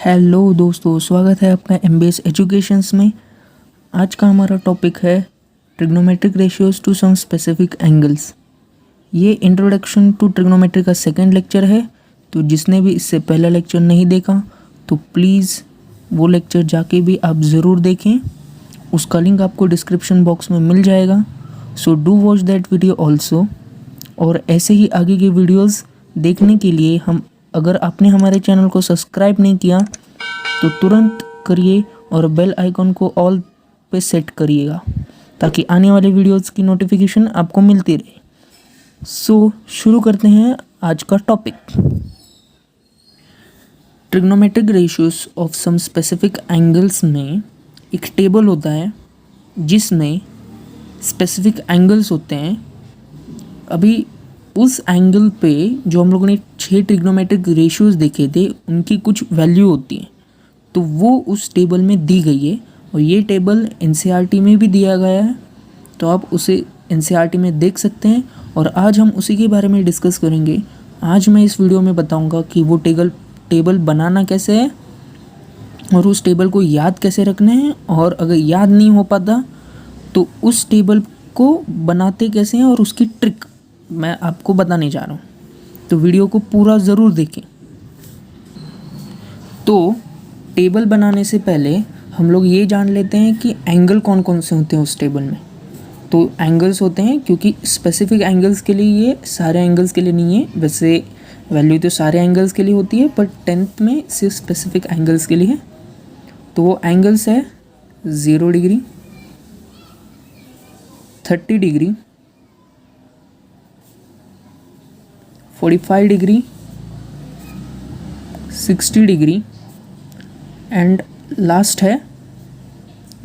Hello दोस्तों, स्वागत है आपका एमबीएस एजुकेशंस में। आज का हमारा टॉपिक है trigonometric ratios to some specific angles. ये इंट्रोडक्शन टू ट्रिग्नोमेट्री का सेकंड लेक्चर है। तो जिसने भी इससे पहला लेक्चर नहीं देखा तो प्लीज़ वो लेक्चर जाके भी आप ज़रूर देखें। उसका लिंक आपको डिस्क्रिप्शन बॉक्स में मिल जाएगा। So do watch that video also. और ऐसे ही आगे के वीडियोज़ देखने के लिए अगर आपने हमारे चैनल को सब्सक्राइब नहीं किया तो तुरंत करिए और बेल आइकॉन को ऑल पे सेट करिएगा ताकि आने वाले वीडियोज़ की नोटिफिकेशन आपको मिलती रहे। सो शुरू करते हैं आज का topic. Trigonometric ratios of some specific angles में एक टेबल होता है जिसमें स्पेसिफिक एंगल्स होते हैं। अभी उस एंगल पे जो हम लोगों ने 6 ट्रिग्नोमेट्रिक रेशियोज देखे थे उनकी कुछ वैल्यू होती है, तो वो उस टेबल में दी गई है। और ये टेबल एनसीईआरटी में भी दिया गया है, तो आप उसे एनसीईआरटी में देख सकते हैं। और आज हम उसी के बारे में डिस्कस करेंगे। आज मैं इस वीडियो में बताऊंगा कि वो टेबल बनाना कैसे है और उस टेबल को याद कैसे रखना है, और अगर याद नहीं हो पाता तो उस टेबल को बनाते कैसे हैं और उसकी ट्रिक मैं आपको बताने जा रहा हूँ। तो वीडियो को पूरा ज़रूर देखें। तो टेबल बनाने से पहले हम लोग ये जान लेते हैं कि एंगल कौन कौन से होते हैं उस टेबल में। तो एंगल्स होते हैं, क्योंकि स्पेसिफिक एंगल्स के लिए, ये सारे एंगल्स के लिए नहीं है। वैसे वैल्यू तो सारे एंगल्स के लिए होती है, पर 10th में सिर्फ स्पेसिफिक एंगल्स के लिए है। तो वो एंगल्स है 0 degree, 30 degree, 45 degree, 60 degree and last है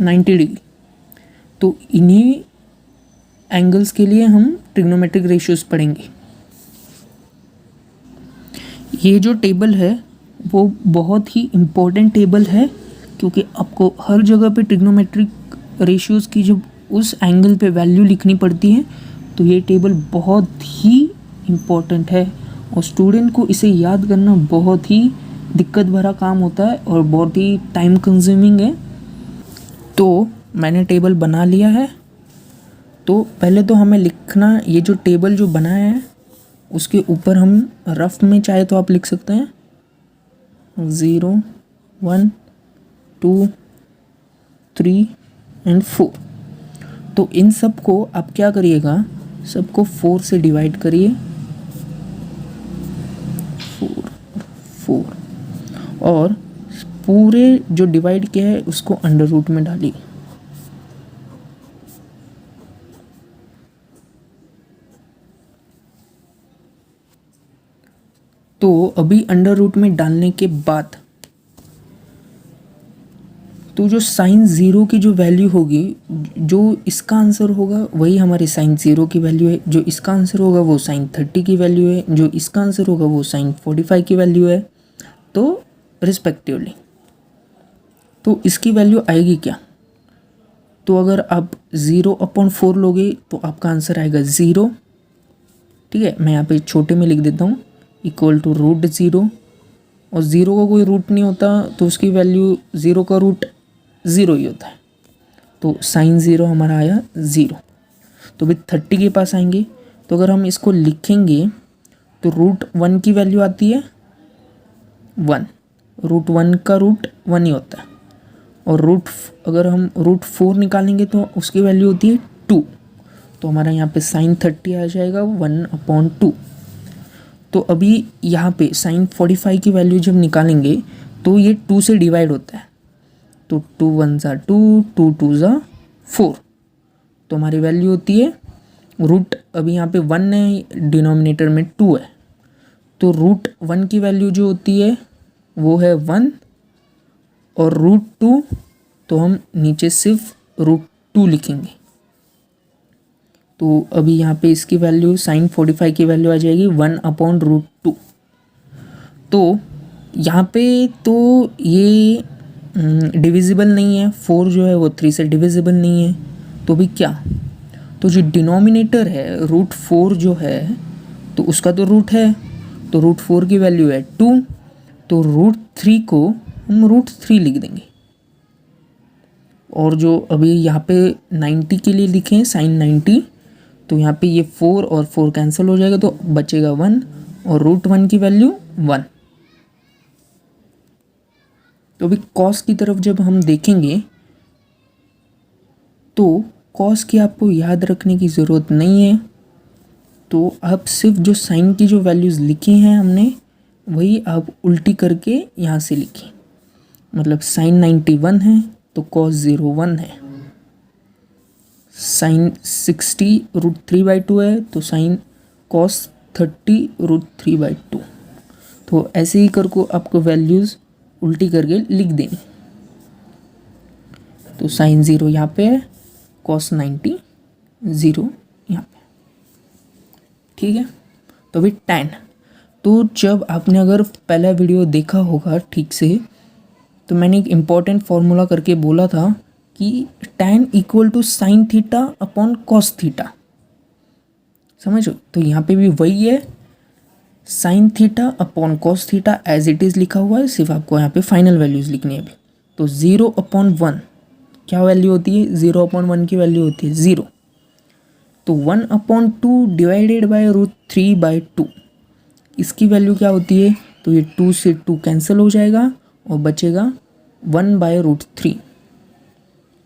90 डिग्री। तो इन्हीं एंगल्स के लिए हम ट्रिग्नोमेट्रिक रेशियोज पढ़ेंगे। ये जो टेबल है वो बहुत ही इम्पोर्टेंट टेबल है, क्योंकि आपको हर जगह पे ट्रिग्नोमेट्रिक रेशियोज की जब उस एंगल पे वैल्यू लिखनी पड़ती है तो ये टेबल बहुत ही इम्पोर्टेंट है। और स्टूडेंट को इसे याद करना बहुत ही दिक्कत भरा काम होता है और बहुत ही टाइम कंज्यूमिंग है। तो मैंने टेबल बना लिया है। तो पहले तो हमें लिखना, ये जो टेबल जो बनाया है उसके ऊपर हम रफ में चाहे तो आप लिख सकते हैं 0, 1, 2, 3 एंड 4। तो इन सब को आप क्या करिएगा, सबको 4 से डिवाइड करिए, 4, और पूरे जो डिवाइड किया है उसको अंडर रूट में डालिए। तो अभी अंडर रूट में डालने के बाद तो जो साइन 0 की जो वैल्यू होगी, जो इसका आंसर होगा वही हमारे साइन 0 की वैल्यू है। जो इसका आंसर होगा वो साइन 30 की वैल्यू है। जो इसका आंसर होगा वो साइन 45 की वैल्यू है। तो रिस्पेक्टिवली तो इसकी वैल्यू आएगी क्या। तो अगर आप 0/4 लोगे तो आपका आंसर आएगा 0। ठीक है, मैं यहाँ पे छोटे में लिख देता हूँ, इक्वल टू √0। और 0 का कोई रूट नहीं होता, तो उसकी वैल्यू 0 का रूट 0 ही होता है। तो साइन 0 हमारा आया 0। तो भी 30 के पास आएंगे। तो अगर हम इसको लिखेंगे तो √1 की वैल्यू आती है 1। √1 का रूट 1 ही होता है। और अगर हम √4 निकालेंगे तो उसकी वैल्यू होती है 2। तो हमारा यहाँ पे साइन 30 आ जाएगा 1/2। तो अभी यहाँ पे साइन 45 की वैल्यू जब निकालेंगे तो ये 2 से डिवाइड होता है। तो 2 1 ज़ा 2, 2 2 ज़ा 4। तो हमारी वैल्यू होती है रूट, अभी यहाँ पे 1 है, डिनोमिनेटर में 2 है। तो √1 की वैल्यू जो होती है वो है 1, और √2 तो हम नीचे सिर्फ √2 लिखेंगे। तो अभी यहाँ पे इसकी वैल्यू साइन 45 की वैल्यू आ जाएगी 1/√2। तो यहाँ पे तो ये डिविजिबल नहीं है, 4 जो है वो 3 से डिविजिबल नहीं है। तो भी क्या, तो जो डिनोमिनेटर है √4 जो है तो उसका तो रूट है, तो √4 की वैल्यू है 2। तो √3 को हम √3 लिख देंगे। और जो अभी यहाँ पे 90 के लिए लिखें sin 90, तो यहाँ पे ये 4 और 4 कैंसिल हो जाएगा तो बचेगा 1 और √1 की वैल्यू 1। तो अभी कॉस की तरफ जब हम देखेंगे तो कॉस की आपको याद रखने की ज़रूरत नहीं है, तो आप सिर्फ जो साइन की जो वैल्यूज़ लिखी हैं हमने वही आप उल्टी करके यहाँ से लिखें। मतलब sin 91 है तो cos 01 है, sin 60 √3/2 है तो sin cos 30 √3/2। तो ऐसे ही करके आपको वैल्यूज़ उल्टी करके लिख देनी। तो sin 0 यहाँ पे है, cos 90 0 यहाँ पे, ठीक है। तो अभी tan, तो जब आपने अगर पहला वीडियो देखा होगा ठीक से, तो मैंने एक इम्पॉर्टेंट फार्मूला करके बोला था कि tan = sin theta upon cos theta, समझो। तो यहाँ पे भी वही है, sin theta upon cos theta as it is लिखा हुआ है, सिर्फ आपको यहाँ पे फाइनल वैल्यूज़ लिखनी है अभी। तो 0/1 क्या वैल्यू होती है, 0/1 की वैल्यू होती है 0। तो 1/2 डिवाइडेड बाय √3/2, इसकी वैल्यू क्या होती है, तो ये 2 से 2 कैंसिल हो जाएगा और बचेगा 1/√3।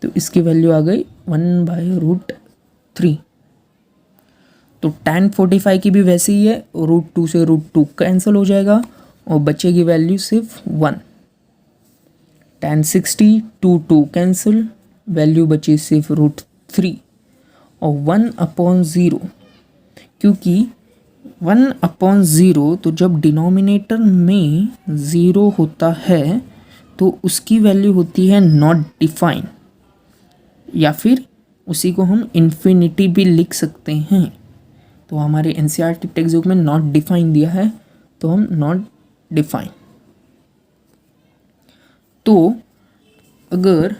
तो इसकी वैल्यू आ गई 1/√3। तो tan 45 की भी वैसे ही है, √2 से √2 कैंसिल हो जाएगा और बचेगी वैल्यू सिर्फ 1। tan 60 2 कैंसिल, वैल्यू बची सिर्फ √3 और 1/0, क्योंकि 1/0 तो जब डिनोमिनेटर में 0 होता है तो उसकी वैल्यू होती है नॉट डिफाइन, या फिर उसी को हम इन्फिनिटी भी लिख सकते हैं। तो हमारे एनसीईआरटी टेक्स्ट बुक में नॉट डिफाइन दिया है तो हम नॉट डिफाइन। तो अगर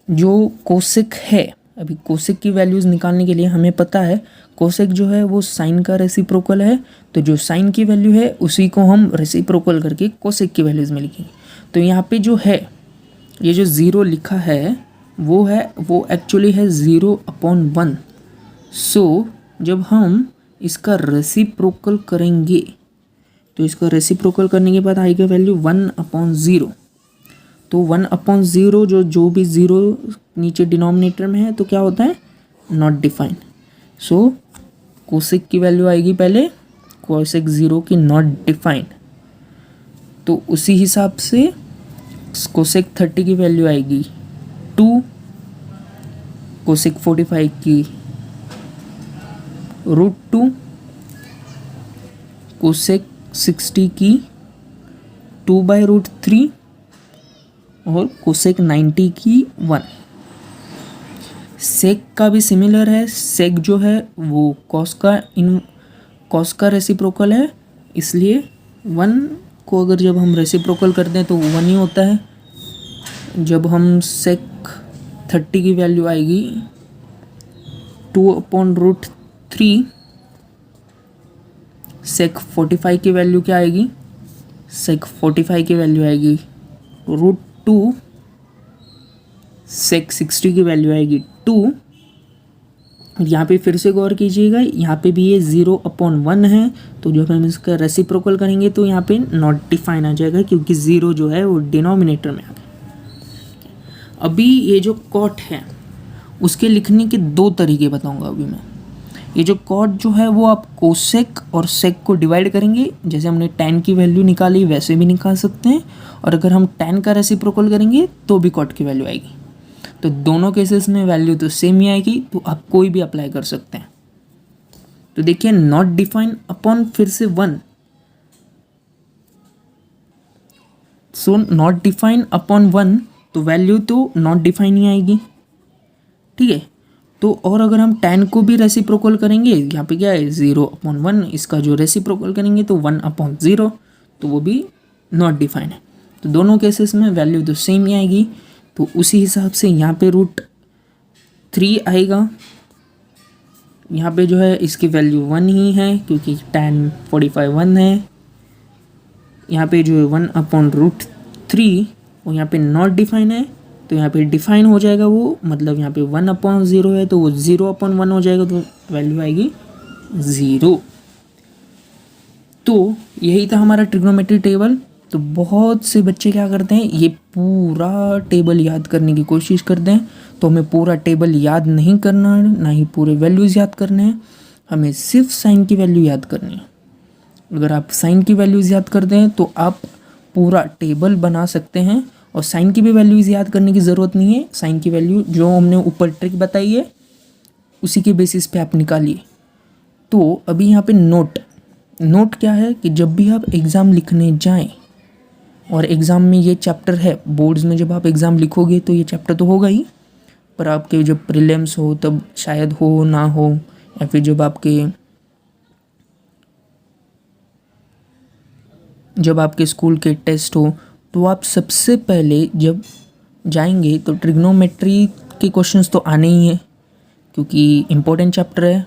जो कोसेक है, अभी कोसेक की वैल्यूज़ निकालने के लिए हमें पता है कोसेक जो है वो साइन का रेसिप्रोकल है, तो जो साइन की वैल्यू है उसी को हम रेसिप्रोकल करके कोसेक की वैल्यूज़ में लिखेंगे। तो यहाँ पे जो है ये जो 0 लिखा है वो एक्चुअली है 0/1। सो जब हम इसका रेसिप्रोकल करेंगे तो इसका रेसिप्रोकल करने के बाद आएगा वैल्यू 1/0। तो 1/0 जो भी 0 नीचे डिनोमिनेटर में है तो क्या होता है, नॉट डिफाइन। सो कोसेक की वैल्यू आएगी पहले, कोसेक 0 की नॉट डिफाइन। तो उसी हिसाब से कोसेक 30 की वैल्यू आएगी 2, कोसेक 45 की √2, कोसेक 60 की 2/√3 और कोसेक 90 की 1। सेक का भी सिमिलर है, सेक जो है वो कॉस का रेसिप्रोकल है, इसलिए 1 को अगर जब हम रेसिप्रोकल करते हैं तो 1 ही होता है। जब हम सेक 30 की वैल्यू आएगी 2/√3, सेक 45 की वैल्यू क्या आएगी, सेक 45 की वैल्यू आएगी √2, सेक 60 की वैल्यू आएगी 2। यहाँ पे फिर से गौर कीजिएगा, यहाँ पे भी ये 0/1 है, तो जब हम इसका रेसिप्रोकल करेंगे तो यहाँ पे नॉट डिफाइन आ जाएगा, क्योंकि 0 जो है वो डिनोमिनेटर में आ गया। अभी ये जो कॉट है उसके लिखने के 2 तरीके बताऊंगा अभी मैं। ये जो कॉट जो है वो आप कोसेक और सेक को डिवाइड करेंगे, जैसे हमने tan की वैल्यू निकाली वैसे भी निकाल सकते हैं, और अगर हम tan का रेसिप्रोकल करेंगे तो भी कॉट की वैल्यू आएगी। तो दोनों केसेस में वैल्यू तो सेम ही आएगी, तो आप कोई भी अप्लाई कर सकते हैं। तो देखिए नॉट डिफाइन अपॉन फिर से 1, सो नॉट डिफाइन अपॉन 1, तो वैल्यू तो नॉट डिफाइन ही आएगी, ठीक है। तो और अगर हम tan को भी रेसिप्रोकल करेंगे, यहाँ पे क्या है 0/1, इसका जो रेसिप्रोकल करेंगे तो 1/0, तो वो भी नॉट डिफाइन है। तो दोनों केसेस में वैल्यू तो सेम ही आएगी। तो उसी हिसाब से यहाँ पे √3 आएगा, यहाँ पे जो है इसकी वैल्यू 1 ही है क्योंकि tan 45 1 है, यहाँ पे जो है 1/√3 वो यहाँ पे नॉट डिफाइन है, तो यहाँ पे डिफाइन हो जाएगा वो, मतलब यहाँ पे 1/0 है तो वो 0/1 हो जाएगा, तो वैल्यू आएगी 0। तो यही था हमारा ट्रिग्नोमेट्री टेबल। तो बहुत से बच्चे क्या करते हैं, ये पूरा टेबल याद करने की कोशिश करते हैं, तो हमें पूरा टेबल याद नहीं करना है, ना ही पूरे वैल्यूज़ याद करने हैं, हमें सिर्फ साइन की वैल्यू याद करनी है। अगर आप साइन की वैल्यूज़ याद करते हैं तो आप पूरा टेबल बना सकते हैं, और साइन की भी वैल्यूज़ याद करने की ज़रूरत नहीं है। साइन की वैल्यू जो हमने ऊपर ट्रिक बताई है उसी के बेसिस पे आप निकालिए। तो अभी यहाँ पे नोट क्या है कि जब भी आप एग्ज़ाम लिखने जाएं, और एग्ज़ाम में ये चैप्टर है, बोर्ड्स में जब आप एग्ज़ाम लिखोगे तो ये चैप्टर तो होगा ही, पर आपके जब प्रीलिम्स हो तब शायद हो ना हो, या फिर जब आपके स्कूल के टेस्ट हो, तो आप सबसे पहले जब जाएंगे तो ट्रिग्नोमेट्री के क्वेश्चंस तो आने ही हैं, क्योंकि इम्पोर्टेंट चैप्टर है।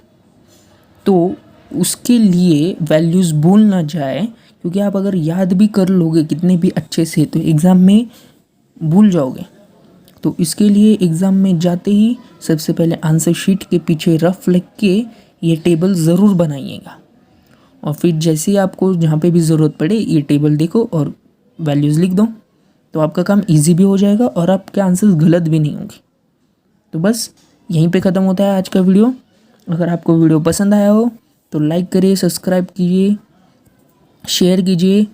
तो उसके लिए वैल्यूज़ भूल ना जाए, क्योंकि आप अगर याद भी कर लोगे कितने भी अच्छे से तो एग्ज़ाम में भूल जाओगे। तो इसके लिए एग्ज़ाम में जाते ही सबसे पहले आंसर शीट के पीछे रफ लिख के ये टेबल ज़रूर बनाइएगा, और फिर जैसे ही आपको जहाँ पे भी ज़रूरत पड़े ये टेबल देखो और वैल्यूज़ लिख दो, तो आपका काम इजी भी हो जाएगा और आपके आंसर्स गलत भी नहीं होंगे। तो बस यहीं पे ख़त्म होता है आज का वीडियो। अगर आपको वीडियो पसंद आया हो तो लाइक करिए, सब्सक्राइब कीजिए, शेयर कीजिए,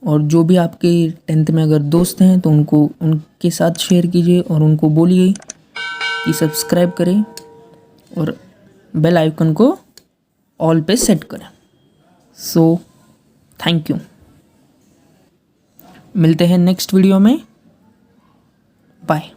और जो भी आपके 10th में अगर दोस्त हैं तो उनके साथ शेयर कीजिए, और उनको बोलिए कि सब्सक्राइब करें और बेल आइकन को ऑल पे सेट करें। सो थैंक यू, मिलते हैं नेक्स्ट वीडियो में, बाय।